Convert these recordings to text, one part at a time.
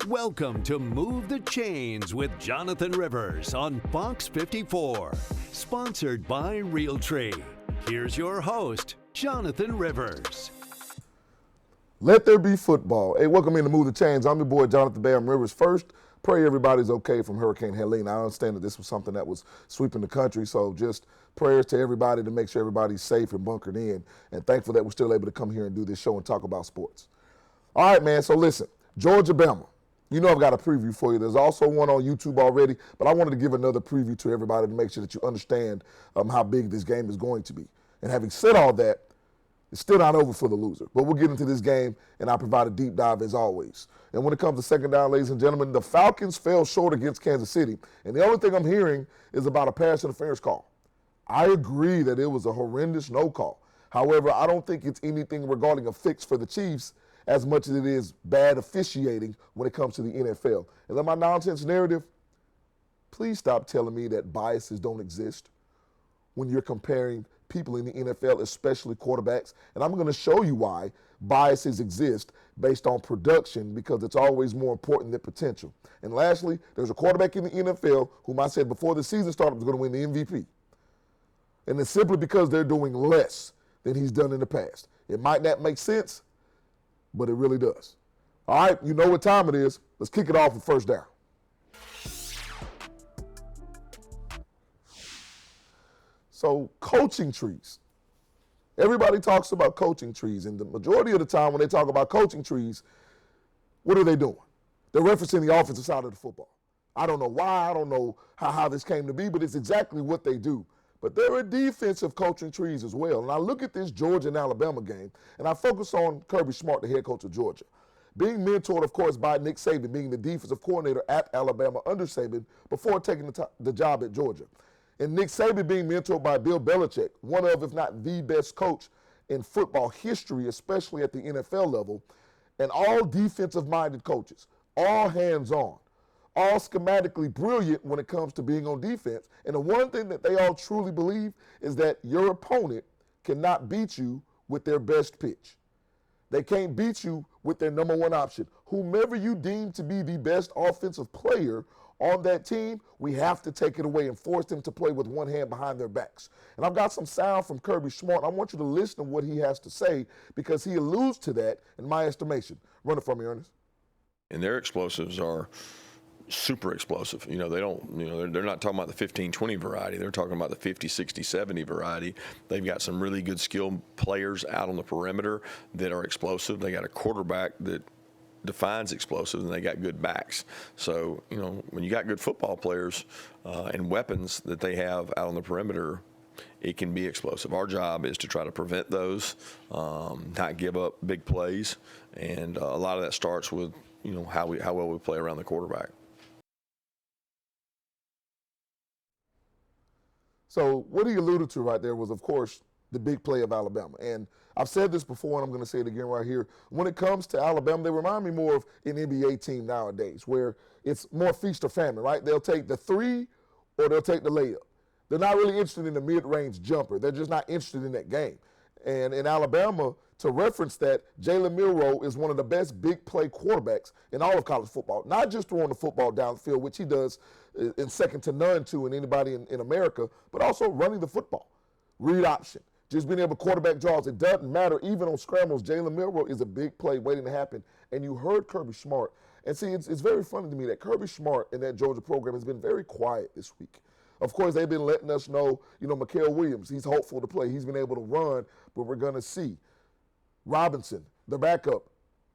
Welcome to Move the Chains with Jonathan Rivers on Fox 54, sponsored by Realtree. Here's your host, Jonathan Rivers. Let there be football. Hey, welcome in to Move the Chains. I'm your boy, Jonathan Bam Rivers. First, pray everybody's okay from Hurricane Helene. I understand that this was something that was sweeping the country, so just prayers to everybody to make sure everybody's safe and bunkered in, and thankful that we're still able to come here and do this show and talk about sports. All right, man, so listen, Georgia, Bama. You know I've got a preview for you. There's also one on YouTube already, but I wanted to give another preview to everybody to make sure that you understand how big this game is going to be. And having said all that, it's still not over for the loser. But we'll get into this game, and I'll provide a deep dive as always. And when it comes to second down, ladies and gentlemen, the Falcons fell short against Kansas City. And the only thing I'm hearing is about a pass interference call. I agree that it was a horrendous no call. However, I don't think it's anything regarding a fix for the Chiefs as much as it is bad officiating when it comes to the NFL. And then my nonsense narrative, please stop telling me that biases don't exist when you're comparing people in the NFL, especially quarterbacks. And I'm going to show you why biases exist based on production, because it's always more important than potential. And lastly, there's a quarterback in the NFL whom I said before the season started was going to win the MVP. And it's simply because they're doing less than he's done in the past. It might not make sense, but it really does. All right, you know what time it is. Let's kick it off with first down. So, coaching trees. Everybody talks about coaching trees, and the majority of the time when they talk about coaching trees, what are they doing? They're referencing the offensive side of the football. I don't know why, I don't know how this came to be, but it's exactly what they do. But there are defensive coaching trees as well. And I look at this Georgia and Alabama game, and I focus on Kirby Smart, the head coach of Georgia. Being mentored, of course, by Nick Saban, being the defensive coordinator at Alabama under Saban before taking the job at Georgia. And Nick Saban being mentored by Bill Belichick, one of, if not the best coach in football history, especially at the NFL level, and all defensive-minded coaches, all hands-on, all schematically brilliant when it comes to being on defense. And the one thing that they all truly believe is that your opponent cannot beat you with their best pitch. They can't beat you with their number one option. Whomever you deem to be the best offensive player on that team, we have to take it away and force them to play with one hand behind their backs. And I've got some sound from Kirby Smart. I want you to listen to what he has to say, because he alludes to that in my estimation. Run it for me, Ernest. And their explosives are super explosive. You know, they're not talking about the 15-20 variety. They're talking about the 50, 60, 70 variety. They've got some really good skilled players out on the perimeter that are explosive. They got a quarterback that defines explosive, and they got good backs. So, you know, when you got good football players and weapons that they have out on the perimeter, it can be explosive. Our job is to try to prevent those, not give up big plays, and a lot of that starts with, you know, how well we play around the quarterback. So what he alluded to right there was, of course, the big play of Alabama. And I've said this before, and I'm going to say it again right here. When it comes to Alabama, they remind me more of an NBA team nowadays, where it's more feast or famine, right? They'll take the three or they'll take the layup. They're not really interested in the mid-range jumper. They're just not interested in that game. And in Alabama, to reference that, Jalen Milroe is one of the best big play quarterbacks in all of college football. Not just throwing the football downfield, which he does in second to none to in anybody in America, but also running the football. Read option. Just being able to quarterback draws. It doesn't matter. Even on scrambles, Jalen Milroe is a big play waiting to happen. And you heard Kirby Smart. And see, it's very funny to me that Kirby Smart in that Georgia program has been very quiet this week. Of course, they've been letting us know, you know, Mikael Williams, he's hopeful to play. He's been able to run, but we're going to see. Robinson, the backup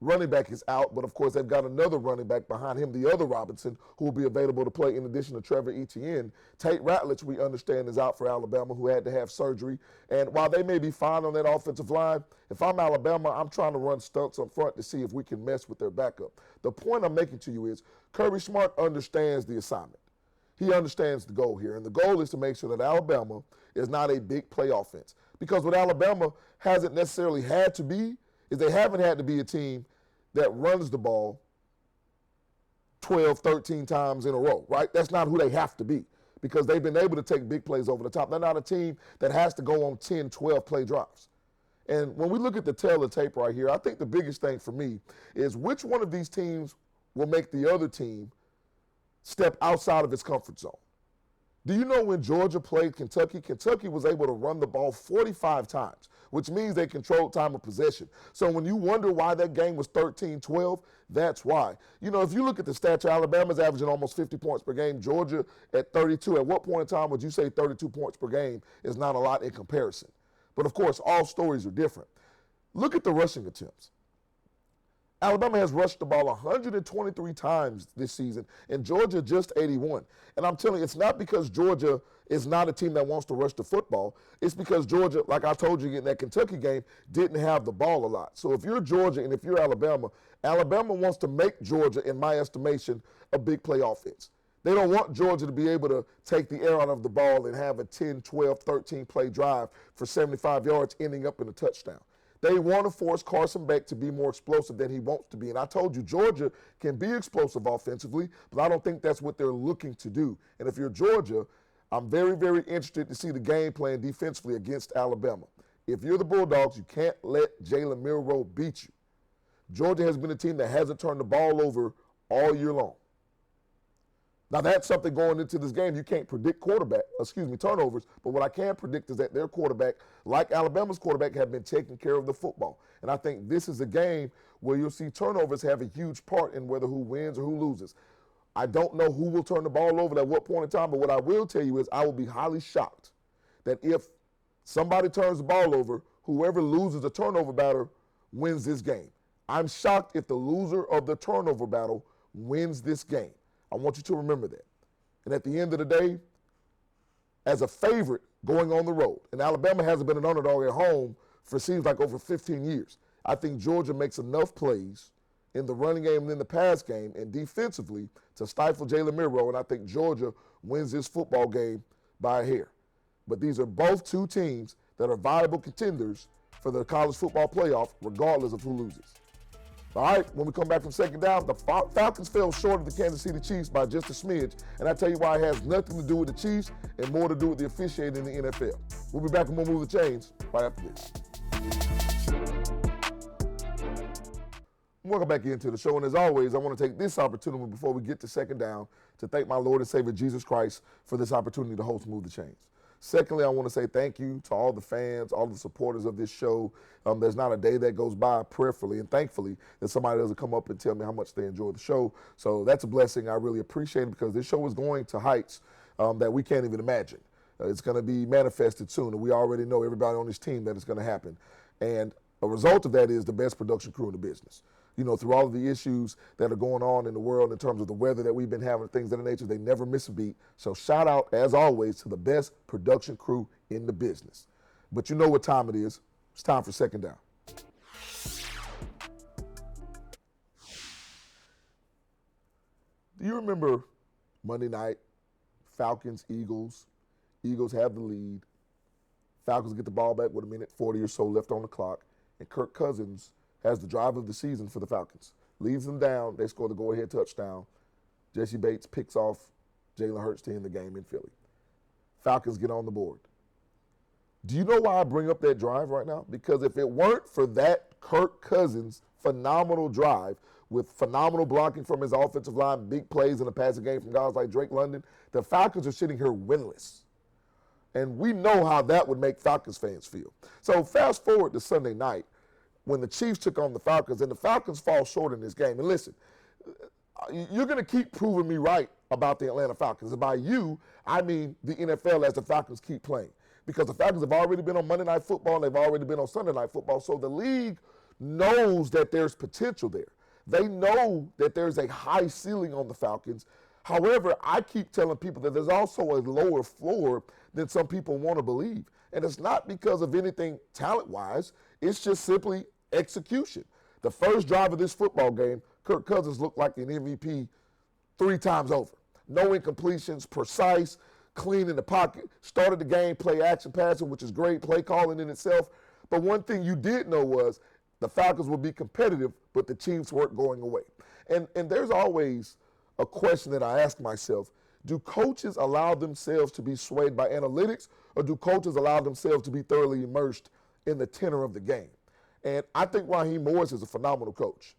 running back, is out, but of course they've got another running back behind him, the other Robinson, who will be available to play in addition to Trevor Etienne. Tate Ratledge, we understand, is out for Alabama, who had to have surgery. And while they may be fine on that offensive line, if I'm Alabama, I'm trying to run stunts up front to see if we can mess with their backup. The point I'm making to you is Kirby Smart understands the assignment. He understands the goal here, and the goal is to make sure that Alabama is not a big play offense. Because what Alabama hasn't necessarily had to be is they haven't had to be a team that runs the ball 12, 13 times in a row, right? That's not who they have to be, because they've been able to take big plays over the top. They're not a team that has to go on 10, 12 play drives. And when we look at the tail of tape right here, I think the biggest thing for me is which one of these teams will make the other team step outside of its comfort zone. Do you know when Georgia played Kentucky, Kentucky was able to run the ball 45 times, which means they controlled time of possession. So when you wonder why that game was 13-12, that's why. You know, if you look at the stats, Alabama's averaging almost 50 points per game, Georgia at 32. At what point in time would you say 32 points per game is not a lot in comparison? But of course, all stories are different. Look at the rushing attempts. Alabama has rushed the ball 123 times this season, and Georgia just 81. And I'm telling you, it's not because Georgia is not a team that wants to rush the football. It's because Georgia, like I told you in that Kentucky game, didn't have the ball a lot. So if you're Georgia and if you're Alabama, Alabama wants to make Georgia, in my estimation, a big play offense. They don't want Georgia to be able to take the air out of the ball and have a 10, 12, 13 play drive for 75 yards ending up in a touchdown. They want to force Carson Beck to be more explosive than he wants to be. And I told you, Georgia can be explosive offensively, but I don't think that's what they're looking to do. And if you're Georgia, I'm very, very interested to see the game plan defensively against Alabama. If you're the Bulldogs, you can't let Jalen Milroe beat you. Georgia has been a team that hasn't turned the ball over all year long. Now, that's something going into this game. You can't predict turnovers, but what I can predict is that their quarterback, like Alabama's quarterback, have been taking care of the football. And I think this is a game where you'll see turnovers have a huge part in whether who wins or who loses. I don't know who will turn the ball over at what point in time, but what I will tell you is I will be highly shocked that if somebody turns the ball over, whoever loses the turnover battle wins this game. I'm shocked if the loser of the turnover battle wins this game. I want you to remember that. And at the end of the day, as a favorite going on the road, and Alabama hasn't been an underdog at home for seems like over 15 years, I think Georgia makes enough plays in the running game and in the pass game and defensively to stifle Jalen Milroe, and I think Georgia wins this football game by a hair. But these are both two teams that are viable contenders for the college football playoff regardless of who loses. All right, when we come back from second down, the Falcons fell short of the Kansas City Chiefs by just a smidge, and I tell you why it has nothing to do with the Chiefs and more to do with the officiating in the NFL. We'll be back and we'll move the chains right after this. Welcome back into the show, and as always, I want to take this opportunity before we get to second down to thank my Lord and Savior Jesus Christ for this opportunity to host Move the Chains. Secondly, I want to say thank you to all the fans, all the supporters of this show. There's not a day that goes by prayerfully and thankfully that somebody doesn't come up and tell me how much they enjoy the show. So that's a blessing. I really appreciate it because this show is going to heights that we can't even imagine. It's going to be manifested soon, and we already know everybody on this team that it's going to happen. And a result of that is the best production crew in the business. You know, through all of the issues that are going on in the world in terms of the weather that we've been having, things of that nature, they never miss a beat. So shout out, as always, to the best production crew in the business. But you know what time it is. It's time for second down. Do you remember Monday night, Falcons, Eagles? Eagles have the lead. Falcons get the ball back with a minute 40 or so left on the clock. And Kirk Cousins has the drive of the season for the Falcons. Leaves them down. They score the go-ahead touchdown. Jesse Bates picks off Jalen Hurts to end the game in Philly. Falcons get on the board. Do you know why I bring up that drive right now? Because if it weren't for that Kirk Cousins phenomenal drive with phenomenal blocking from his offensive line, big plays in the passing game from guys like Drake London, the Falcons are sitting here winless. And we know how that would make Falcons fans feel. So fast forward to Sunday night, when the Chiefs took on the Falcons, and the Falcons fall short in this game. And listen, you're going to keep proving me right about the Atlanta Falcons. And by you, I mean the NFL as the Falcons keep playing. Because the Falcons have already been on Monday Night Football, and they've already been on Sunday Night Football, so the league knows that there's potential there. They know that there's a high ceiling on the Falcons. However, I keep telling people that there's also a lower floor than some people want to believe. And it's not because of anything talent-wise. It's just simply execution. The first drive of this football game, Kirk Cousins looked like an MVP 3 times over. No incompletions, precise, clean in the pocket, started the game, play action passing, which is great, play calling in itself. But one thing you did know was the Falcons would be competitive, but the Chiefs weren't going away. And there's always a question that I ask myself, do coaches allow themselves to be swayed by analytics, or do coaches allow themselves to be thoroughly immersed in the tenor of the game? And I think Raheem Morris is a phenomenal coach.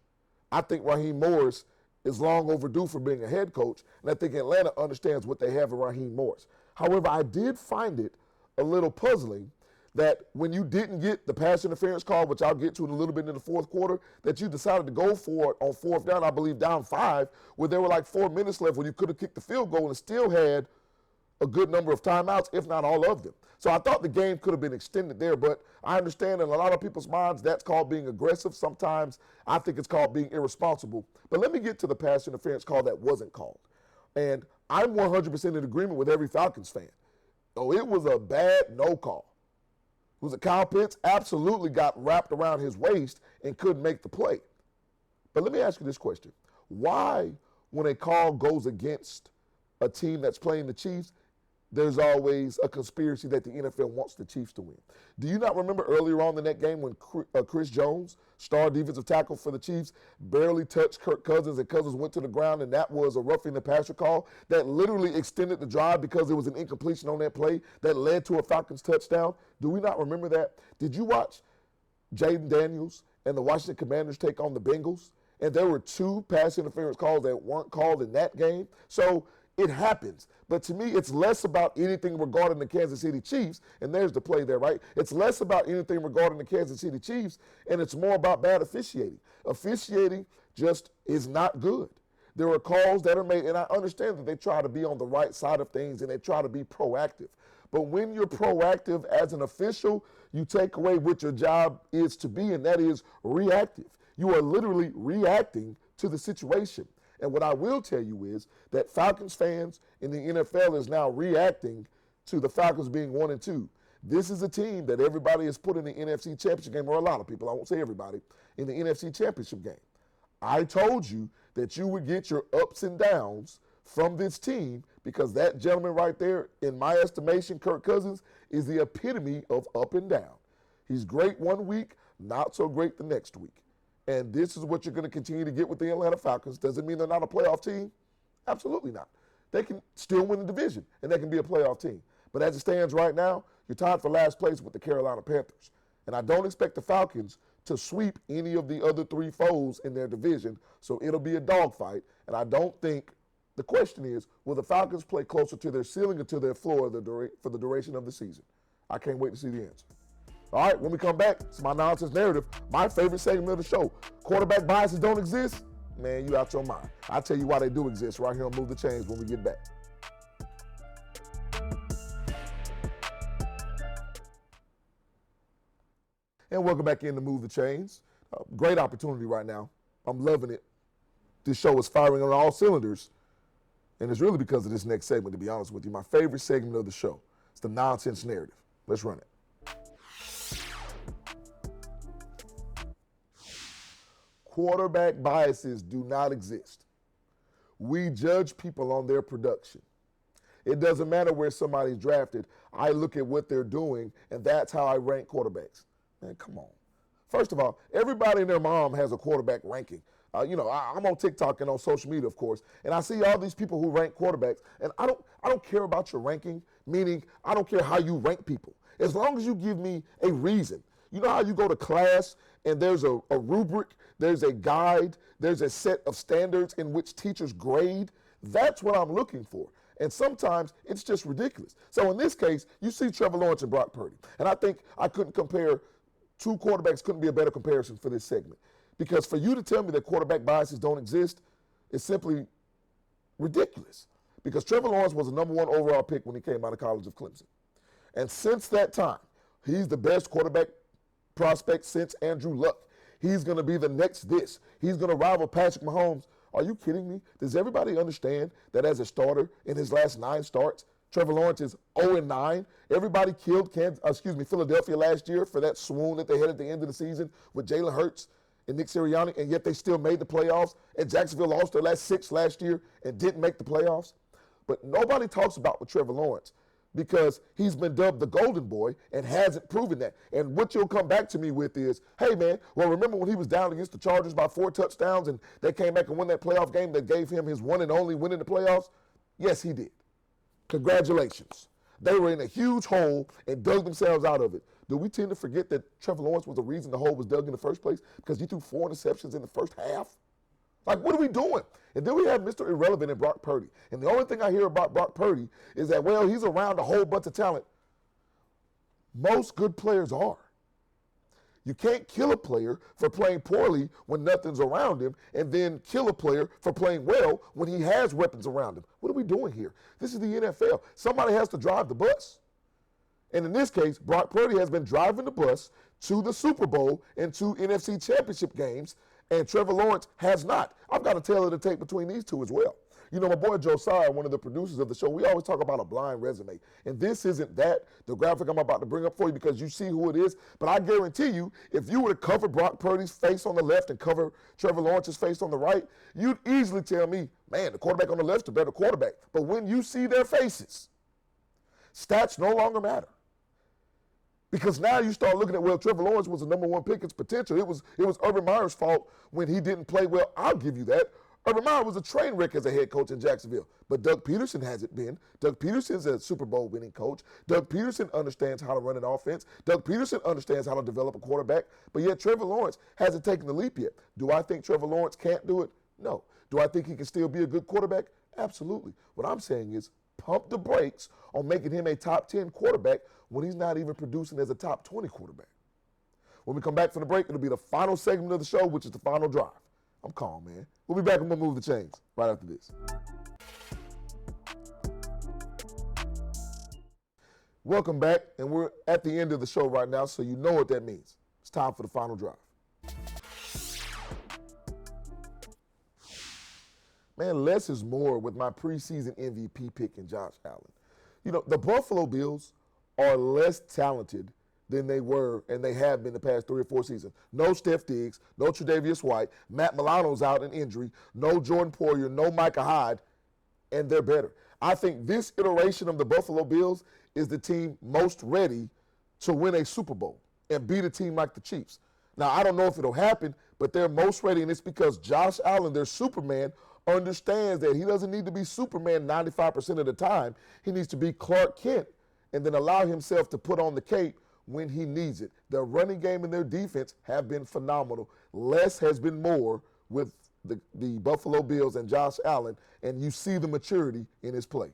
I think Raheem Morris is long overdue for being a head coach, and I think Atlanta understands what they have in Raheem Morris. However, I did find it a little puzzling that when you didn't get the pass interference call, which I'll get to in a little bit in the fourth quarter, that you decided to go for it on fourth down, I believe down 5, where there were like 4 minutes left, where you could have kicked the field goal and still had a good number of timeouts, if not all of them. So I thought the game could have been extended there, but I understand in a lot of people's minds that's called being aggressive. Sometimes I think it's called being irresponsible. But let me get to the pass interference call that wasn't called. And I'm 100% in agreement with every Falcons fan. Oh, it was a bad no call. It was a Kyle Pitts absolutely got wrapped around his waist and couldn't make the play. But let me ask you this question. Why, when a call goes against a team that's playing the Chiefs, there's always a conspiracy that the NFL wants the Chiefs to win? Do you not remember earlier on in that game when Chris Jones, star defensive tackle for the Chiefs, barely touched Kirk Cousins and Cousins went to the ground, and that was a roughing the passer call that literally extended the drive because there was an incompletion on that play that led to a Falcons touchdown? Do we not remember that? Did you watch Jaden Daniels and the Washington Commanders take on the Bengals? And there were 2 pass interference calls that weren't called in that game. So it happens. But to me, it's less about anything regarding the Kansas City Chiefs, and there's the play there, right? It's less about anything regarding the Kansas City Chiefs, and it's more about bad officiating. Officiating just is not good. There are calls that are made, and I understand that they try to be on the right side of things and they try to be proactive. But when you're proactive as an official, you take away what your job is to be, and that is reactive. You are literally reacting to the situation. And what I will tell you is that Falcons fans in the NFL is now reacting to the Falcons being 1-2. This is a team that everybody has put in the NFC Championship game, or a lot of people, I won't say everybody, in the NFC Championship game. I told you that you would get your ups and downs from this team because that gentleman right there, in my estimation, Kirk Cousins, is the epitome of up and down. He's great one week, not so great the next week. And this is what you're going to continue to get with the Atlanta Falcons. Doesn't mean they're not a playoff team. Absolutely not. They can still win the division, and they can be a playoff team. But as it stands right now, you're tied for last place with the Carolina Panthers. And I don't expect the Falcons to sweep any of the other 3 foes in their division, so it'll be a dogfight. And I don't think – the question is, will the Falcons play closer to their ceiling or to their floor for the duration of the season? I can't wait to see the answer. All right, when we come back, it's my nonsense narrative, my favorite segment of the show. Quarterback biases don't exist? Man, you out your mind. I'll tell you why they do exist right here on Move the Chains when we get back. And welcome back in to Move the Chains. Great opportunity right now. I'm loving it. This show is firing on all cylinders. And it's really because of this next segment, to be honest with you. My favorite segment of the show. It's the nonsense narrative. Let's run it. Quarterback biases do not exist. We judge people on their production. It doesn't matter where somebody's drafted. I look at what they're doing, and that's how I rank quarterbacks. Man, come on. First of all, everybody and their mom has a quarterback ranking. I'm on TikTok and on social media, of course, and I see all these people who rank quarterbacks, and I don't care about your ranking, meaning I don't care how you rank people. As long as you give me a reason. You know how you go to class and there's a rubric, there's a guide, there's a set of standards in which teachers grade? That's what I'm looking for. And sometimes it's just ridiculous. So in this case, you see Trevor Lawrence and Brock Purdy. And I think I couldn't compare, 2 quarterbacks couldn't be a better comparison for this segment. Because for you to tell me that quarterback biases don't exist is simply ridiculous. Because Trevor Lawrence was the number 1 overall pick when he came out of College of Clemson. And since that time, he's the best quarterback prospect since Andrew Luck. He's going to be the next this. He's going to rival Patrick Mahomes. Are you kidding me? Does everybody understand that as a starter in his last 9 starts, Trevor Lawrence is 0-9? Everybody killed Philadelphia last year for that swoon that they had at the end of the season with Jalen Hurts and Nick Sirianni, and yet they still made the playoffs. And Jacksonville lost their last 6 last year and didn't make the playoffs. But nobody talks about with Trevor Lawrence because he's been dubbed the golden boy and hasn't proven that. And what you'll come back to me with is, hey, man, well, remember when he was down against the Chargers by 4 touchdowns and they came back and won that playoff game that gave him his one and only win in the playoffs? Yes, he did. Congratulations. They were in a huge hole and dug themselves out of it. Do we tend to forget that Trevor Lawrence was the reason the hole was dug in the first place because he threw 4 interceptions in the first half? Like, what are we doing? And then we have Mr. Irrelevant in Brock Purdy. And the only thing I hear about Brock Purdy is that, well, he's around a whole bunch of talent. Most good players are. You can't kill a player for playing poorly when nothing's around him and then kill a player for playing well when he has weapons around him. What are we doing here? This is the NFL. Somebody has to drive the bus. And in this case, Brock Purdy has been driving the bus to the Super Bowl and to NFC Championship games, and Trevor Lawrence has not. I've got a tale of the tape between these two as well. You know, my boy Josiah, one of the producers of the show, we always talk about a blind resume. And this isn't that, the graphic I'm about to bring up for you, because you see who it is. But I guarantee you, if you were to cover Brock Purdy's face on the left and cover Trevor Lawrence's face on the right, you'd easily tell me, man, the quarterback on the left's a better quarterback. But when you see their faces, stats no longer matter. Because now you start looking at, well, Trevor Lawrence was the number one pick. It's potential. It was Urban Meyer's fault when he didn't play well. I'll give you that. Urban Meyer was a train wreck as a head coach in Jacksonville. But Doug Peterson hasn't been. Doug Peterson's a Super Bowl winning coach. Doug Peterson understands how to run an offense. Doug Peterson understands how to develop a quarterback. But yet Trevor Lawrence hasn't taken the leap yet. Do I think Trevor Lawrence can't do it? No. Do I think he can still be a good quarterback? Absolutely. What I'm saying is pump the brakes on making him a top 10 quarterback when he's not even producing as a top 20 quarterback. When we come back from the break, it'll be the final segment of the show, which is the final drive. I'm calm, man. We'll be back and we'll move the chains right after this. Welcome back, and we're at the end of the show right now, so you know what that means. It's time for the final drive. Man, less is more with my preseason MVP pick in Josh Allen. You know, the Buffalo Bills are less talented than they were and they have been the past 3 or 4 seasons. No Steph Diggs, no Tre'Davious White, Matt Milano's out in injury, no Jordan Poyer, no Micah Hyde, and they're better. I think this iteration of the Buffalo Bills is the team most ready to win a Super Bowl and beat a team like the Chiefs. Now, I don't know if it'll happen, but they're most ready, and it's because Josh Allen, their Superman, understands that he doesn't need to be Superman 95% of the time. He needs to be Clark Kent and then allow himself to put on the cape when he needs it. Their running game and their defense have been phenomenal. Less has been more with the Buffalo Bills and Josh Allen, and you see the maturity in his play.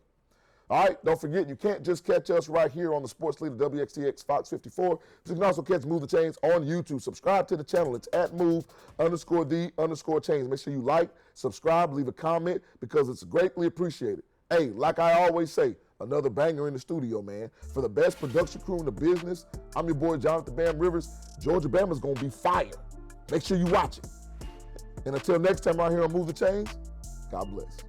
All right, don't forget, you can't just catch us right here on the Sports Leader WXTX Fox 54. But you can also catch Move the Chains on YouTube. Subscribe to the channel. It's at @move_the_chains. Make sure you like, subscribe, leave a comment, because it's greatly appreciated. Hey, like I always say, another banger in the studio, man. For the best production crew in the business, I'm your boy, Jonathan Bam Rivers. Georgia Bama's going to be fire. Make sure you watch it. And until next time right here on Move the Chains, God bless.